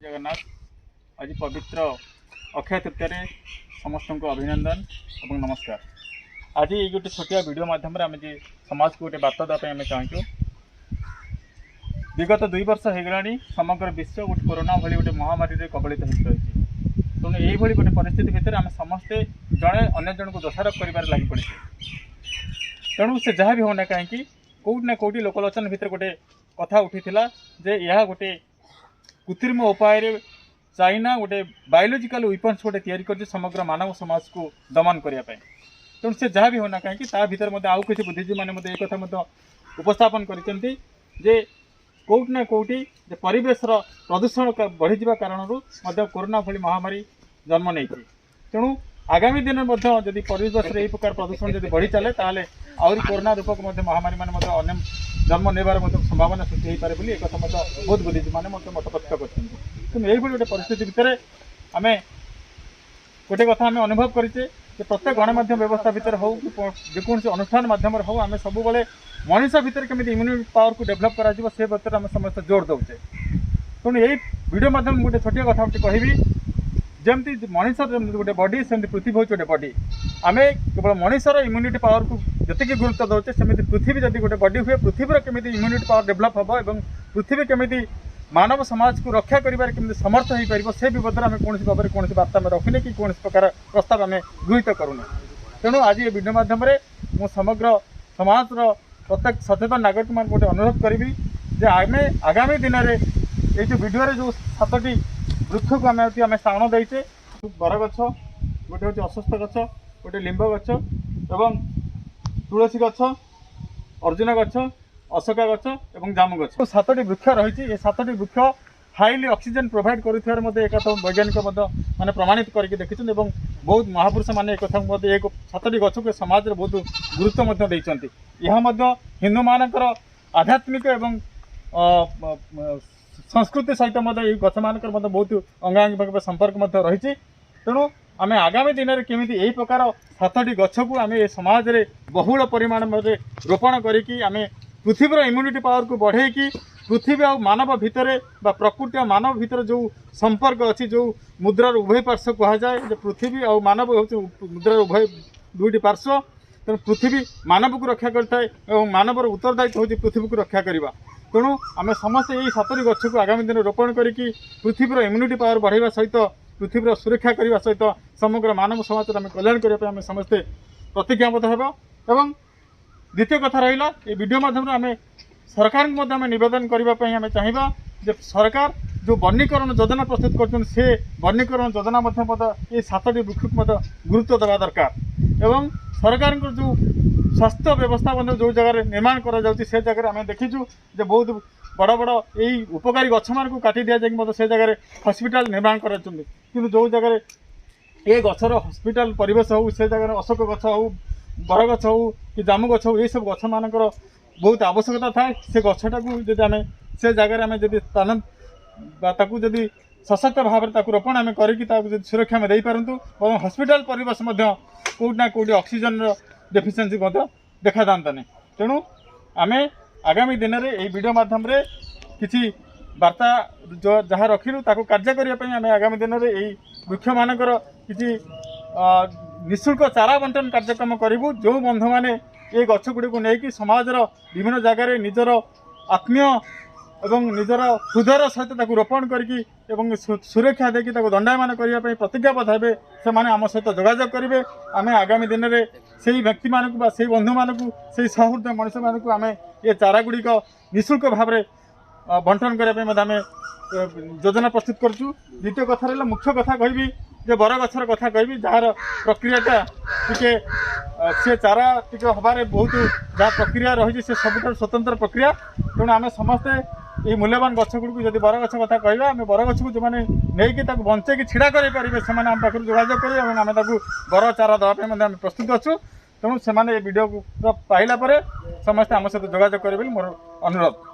जगन्नाथ आज पवित्र अक्षय तृतीय समस्त को अभिनंदन और नमस्कार। आज ये गोटे छोटिया वीडियो माध्यम आम समाज को गोटे बार्ता देवाई चाहूँ। विगत 2 वर्ष हो गला समग्र विश्व गोटे कोरोना भली गोटे महामारी कबलित हो रही। तेणु यही गोटे परिस्थिति भितर आम समस्ते जड़े अन्य जन को दोषारोप कर लगी पड़े। तेणु से जहाँ भी होना कहीं कौटि ना कौटि लोकलोचन भितर गोटे कथा उठी जे यह गोटे कृत्रिम उपाय चाइना गोटे बायोलोजिकल वेपन्स गोटे तैयारी समग्र मानव समाज को दमन करने। तेणु से जहाँ भी होना कहीं भीतर आउ किसी बुद्धिजीवी मैंने एक कथा उपस्थापन कर कौटि ना कौटि परिवेशर प्रदूषण बढ़ी कारण कोरोना भली महामारी जन्म नहीं। तेणु आगामी दिन में जदि परिवेश यही प्रकार प्रदूषण जब बढ़ी चले ताले आहरी कोरोना रूपक महामारी मान अन्य जन्म नेबार संभावना सृष्टि हो पारे एक कथा बहुत बुद्धिजीवी मैंने मत प्रत्यक्ष कर। यही गोटे परिस्थिति भितर आम गोटे कथा आम अनुभव करें प्रत्येक गणमाध्यम व्यवस्था भितर हो कि जेकोसी अनुष्ठान मध्यम हो आम सब मनीष भितर केमी इम्यूनिटी पावर को डेभलप कर आम समस्त जोर दौचे। तेणु यही वीडियो माध्यम गोटे छोटिया कथा कहबी जमती मनीष गोटे बॉडी सेमती पृथ्वी हूँ गोटे बॉडी आम केवल मनीषर इम्यूनिटी पावर को जी गुरुत्व दौचे सेमती पृथ्वी जब गोटे बॉडी हुए पृथ्वीर केमी इम्यूनिटी पावर डेभलप हम और पृथ्वी केमी मानव समाज को रक्षा कर समर्थ हो पार से बाबद आम कौन भाव में कौन बार्ता में रखिने कि कौन प्रकार प्रस्ताव आम गृहीत करूना। तेणु आज ये वीडियो माध्यम मु समग्र समाज प्रत्येक सचेतन नागरिक मान गोटे अनुरोध करी जे आम आगामी दिन में ये जो वीडियो जो 7टी वृक्ष को आम स्थान देचे बर गछ गोटे हूँ अश्वत्थ गछ गोटे लिंब गछ एवं तुलसी गछ अर्जुन गछ अशोका गछ और जामु गछ 7टी वृक्ष रही। ये 7टी वृक्ष हाईली ऑक्सीजन प्रोवाइड कर एक वैज्ञानिक मैंने प्रमाणित करके देखी बहुत महापुरुष मैंने एक 7टी गछ को समाज में बहुत गुरुत्व देते। यह हिंदू मानकर आध्यात्मिक एवं संस्कृति सहित गछ मानकर बहुत अंगांगी भाव संपर्क रही। तेणु आम आगामी दिन में केमी यही प्रकार 7टी गछ को आम समाज में बहुल परिमाण में रोपण करी आम पृथ्वीर इम्यूनिटी पावर को बढ़े कि पृथ्वी और मानव भितर बा प्रकृति और मानव भितर जो संपर्क अच्छी जो मुद्रार उभय पार्श्व कहुए पृथ्वी और मानव हूँ मुद्रार उभय दुईटी पार्श्व। तेणु पृथ्वी मानव को रक्षा करता है मानवर उत्तरदायित्व हूँ पृथ्वी को रक्षा करवा। तेणु आम समस्त यही 7टी गछ को आगामी दिन रोपण करी पृथ्वीर इम्यूनिटी पावर बढ़ावा सहित पृथ्वीर सुरक्षा करने सहित समग्र मानव समाज आम कल्याण करने समस्ते प्रतिज्ञाबद्ध होगा। एवं द्वितीय कथा रहा ये वीडियो माध्यम आम सरकार को नवेदन करने चाहिए जे सरकार जो वनीकरण योजना प्रस्तुत कर वनीकरण योजना ये 7टी वृक्ष को गुरुत्व देवा दरकार। एवं सरकार जो स्वास्थ्य व्यवस्था जो जगह निर्माण कर जगह आम देखीचु बहुत बड़ बड़ यही उपकारी गछ मान काटी दि जाए से जगह हॉस्पिटल निर्माण कर जो जगह ये गचर हॉस्पिटल परिवेश हो से जगह अशोक गछ हो बर गछ हो कि जामु गछ हो ये सब गछ मानकर बहुत आवश्यकता थाए से गछटा को जब आम से जगह आम जब स्थान जदि सशक्त भाव में रोपण आम कर सुरक्षा में दे पारतु और हॉस्पिटल परिवेश कौटि ना कौटि ऑक्सीजन डेफिशिएंसी देखा जाता नहीं। तेणु आम आगामी दिन में यही वीडियो माध्यम किसी वार्ता जो जहाँ रखिलु ताको कार्य करने आम आगामी दिन में यही वृक्ष मानकर किसी निःशुल्क चारा बंटन कार्यक्रम करूँ जो बंधु मैंने ये गछ गुड़ी को लेकिन समाज विभिन्न जगार निजर आत्मीय एवं निजर हृदयर सहित रोपण करके सुरक्षा देकी दंडायमान करने प्रतिज्ञाबद्ध हे से आम सहित जोगाजोग करेंगे। आम आगामी दिन में से व्यक्ति मानक से बंधु मानक से सहृदय मनुष्य मानक आम ये चारा गुड़िक निःशुल्क भाव में बंटन करने आम योजना प्रस्तुत करूँ। द्वितीय कथा रहा मुख्य कथा कहबी जे बर गछर कथा कहबी जार प्रक्रियाटा टिके से चारा टिके हबारे बहुत जहाँ प्रक्रिया रही से सब स्वतंत्र प्रक्रिया। तेणु आम समस्ते ये मूल्यवान गछ गुड़ जब बर गछ कथा कहवा आम बर गछ को जो मैंने नहीं बंचे छाड़ा करेंगे से आम पाखे जोगाजोग करेंगे आम बर चारा देवाई प्रस्तुत अच्छु। तेणु से वीडियो पाइला समस्ते आम सहित जोगाजोग करेंगे मोर अनुरोध।